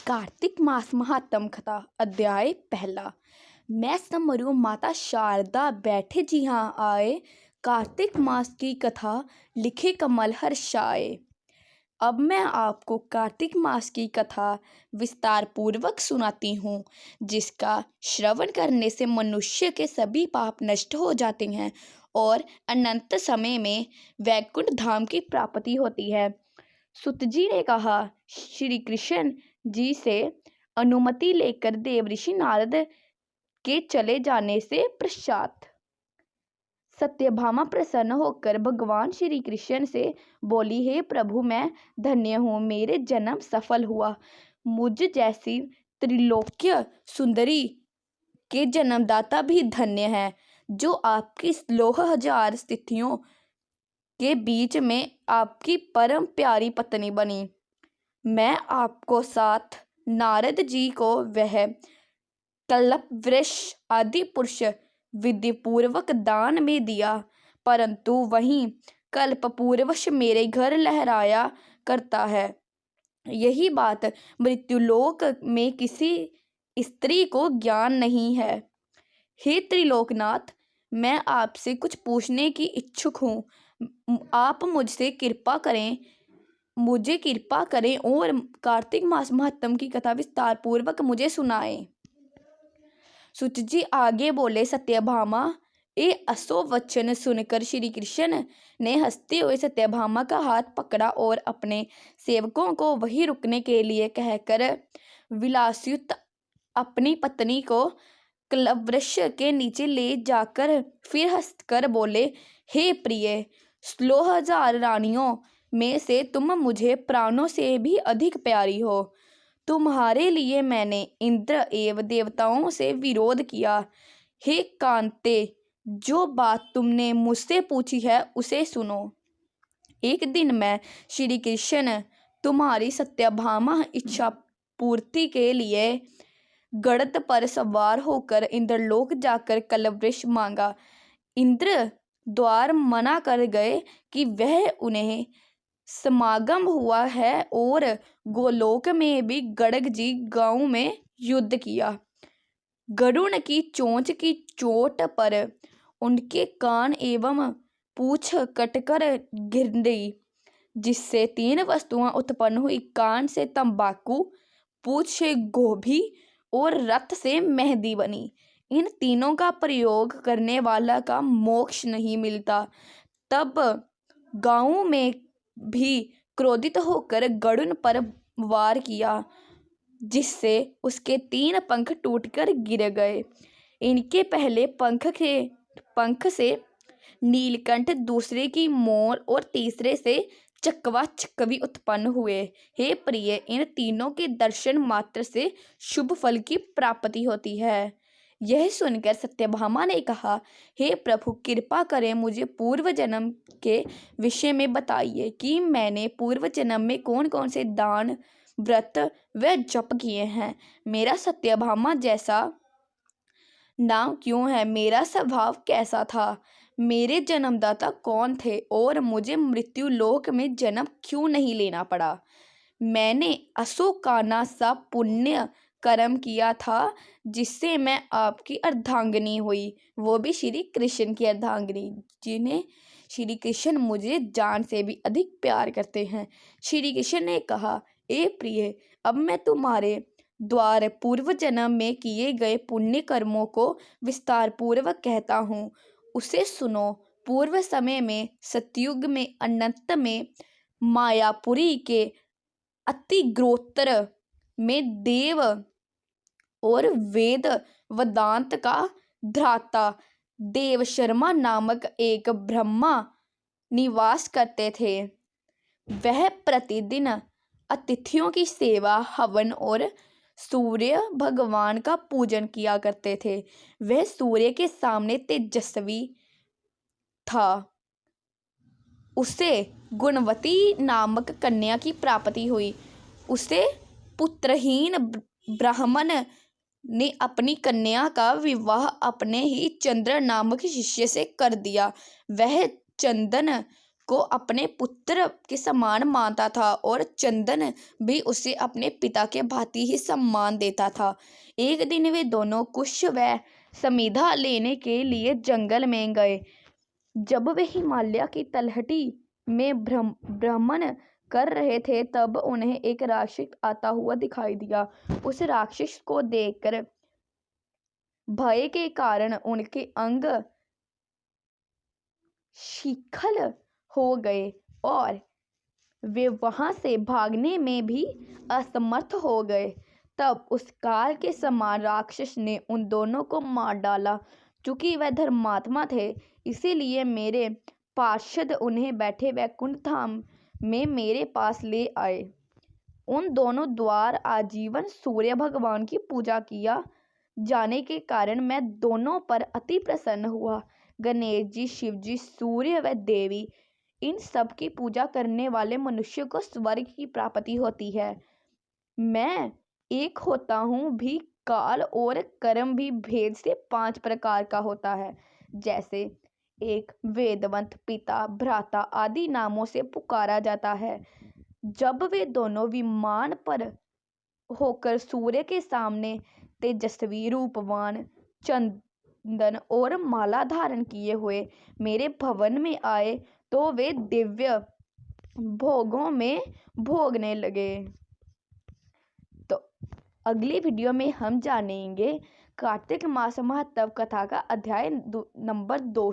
कार्तिक मास महात्म कथा अध्याय पहला। मैं समरू माता शारदा बैठे जी हाँ आए, कार्तिक मास की कथा लिखे कमल हर्षाए। अब मैं आपको कार्तिक मास की कथा विस्तार पूर्वक सुनाती हूँ, जिसका श्रवण करने से मनुष्य के सभी पाप नष्ट हो जाते हैं और अनंत समय में वैकुंठ धाम की प्राप्ति होती है। सुत जी ने कहा, श्री कृष्ण जी से अनुमति लेकर देवऋषि नारद के चले जाने से पश्चात सत्यभामा प्रसन्न होकर भगवान श्री कृष्ण से बोली, हे प्रभु, मैं धन्य हूँ, मेरे जन्म सफल हुआ। मुझ जैसी त्रिलोक्य सुंदरी के जन्मदाता भी धन्य है, जो आपकी 16,000 स्थितियों के बीच में आपकी परम प्यारी पत्नी बनी। मैं आपको साथ नारद जी को वह कल्पवृक्ष आदि पुरुष विधि पूर्वक दान में दिया, परंतु वहीं कल्पपूर्वश मेरे घर लहराया करता है। यही बात मृत्युलोक में किसी स्त्री को ज्ञान नहीं है। हे त्रिलोकनाथ, मैं आपसे कुछ पूछने की इच्छुक हूँ। आप मुझसे कृपा करें, मुझे कृपा करें और कार्तिक मास महात्म की कथा विस्तार पूर्वक मुझे सुनाएं। सुत जी आगे बोले, सत्यभामा, ये असो वचन सुनकर श्री कृष्ण ने हंसते हुए सत्यभामा का हाथ पकड़ा और अपने सेवकों को वहीं रुकने के लिए कहकर विलासयुक्त अपनी पत्नी को कल्पवृक्ष के नीचे ले जाकर फिर हंसकर बोले, हे प्रिय, 16,000 रानियों में से तुम मुझे प्राणों से भी अधिक प्यारी हो। तुम्हारे लिए मैंने इंद्र एवं देवताओं से विरोध किया। हे कांते, जो बात तुमने मुझसे पूछी है उसे सुनो। एक दिन मैं श्री कृष्ण तुम्हारी सत्यभामा इच्छा पूर्ति के लिए गरुड़ पर सवार होकर इंद्रलोक जाकर कल्पवृक्ष मांगा। इंद्र द्वार मना कर गए कि वह उन्हें समागम हुआ है और गोलोक में भी गड़ग जी गांव में युद्ध किया। गरुड़ की चोंच की चोट पर उनके कान एवं पूंछ कटकर गिर गई, जिससे 3 वस्तुएं उत्पन्न हुई। कान से तंबाकू, पूंछ से गोभी और रक्त से मेहंदी बनी। इन तीनों का प्रयोग करने वाला का मोक्ष नहीं मिलता। तब गांव में भी क्रोधित होकर गरुड़ पर वार किया, जिससे उसके 3 पंख टूटकर गिर गए। इनके पहले पंख से नीलकंठ, दूसरे की मोर और तीसरे से चकवा चकवी उत्पन्न हुए। हे प्रिय, इन तीनों के दर्शन मात्र से शुभ फल की प्राप्ति होती है। यह सुनकर सत्यभामा ने कहा, हे प्रभु, कृपा करें मुझे पूर्व जन्म के विषय में बताइए कि मैंने पूर्व जन्म में कौन कौन से दान, व्रत व जप किए हैं। मेरा सत्यभामा जैसा नाम क्यों है? मेरा स्वभाव कैसा था? मेरे जन्मदाता कौन थे और मुझे मृत्यु लोक में जन्म क्यों नहीं लेना पड़ा? मैंने अशोकाना सा पुण्य कर्म किया था, जिससे मैं आपकी अर्धांगिनी हुई, वो भी श्री कृष्ण की अर्धांगिनी, जिन्हें श्री कृष्ण मुझे जान से भी अधिक प्यार करते हैं। श्री कृष्ण ने कहा, ए प्रिय, अब मैं तुम्हारे द्वारा पूर्व जन्म में किए गए पुण्य कर्मों को विस्तार पूर्वक कहता हूँ, उसे सुनो। पूर्व समय में सतयुग में अनंत में मायापुरी के अति ग्रोत्र में देव और वेद वेदांत का धराता देव शर्मा नामक एक ब्रह्मा निवास करते थे। वह प्रतिदिन अतिथियों की सेवा, हवन और सूर्य भगवान का पूजन किया करते थे। वह सूर्य के सामने तेजस्वी था। उसे गुणवती नामक कन्या की प्राप्ति हुई। उसे पुत्रहीन ब्राह्मण ने अपनी कन्या का विवाह अपने ही चंद्र नामक शिष्य से कर दिया। वह चंदन को अपने पुत्र के समान मानता था और चंदन भी उसे अपने पिता के भांति ही सम्मान देता था। एक दिन वे दोनों कुश व समिधा लेने के लिए जंगल में गए। जब वे हिमालय की तलहटी में भ्रमण कर रहे थे तब उन्हें एक राक्षस आता हुआ दिखाई दिया। उस राक्षस को देखकर भय के कारण उनके अंग शिथिल हो गए और वे वहां से भागने में भी असमर्थ हो गए। तब उस काल के समान राक्षस ने उन दोनों को मार डाला। चूंकि वह धर्मात्मा थे, इसीलिए मेरे पार्षद उन्हें बैठे वैकुंठ धाम में मेरे पास ले आए। उन दोनों द्वारा आजीवन सूर्य भगवान की पूजा किया जाने के कारण मैं दोनों पर अति प्रसन्न हुआ। गणेश जी, शिव जी, सूर्य व देवी, इन सब की पूजा करने वाले मनुष्य को स्वर्ग की प्राप्ति होती है। मैं एक होता हूँ भी काल और कर्म भी भेद से 5 प्रकार का होता है। जैसे एक वेदवंत, पिता, भ्राता आदि नामों से पुकारा जाता है। जब वे दोनों विमान पर होकर सूर्य के सामने तेजस्वी, रूपवान, चंदन और माला धारण किए हुए मेरे भवन में आए तो वे दिव्य भोगों में भोगने लगे। तो अगली वीडियो में हम जानेंगे कार्तिक मास महत्व कथा का अध्याय नंबर 2।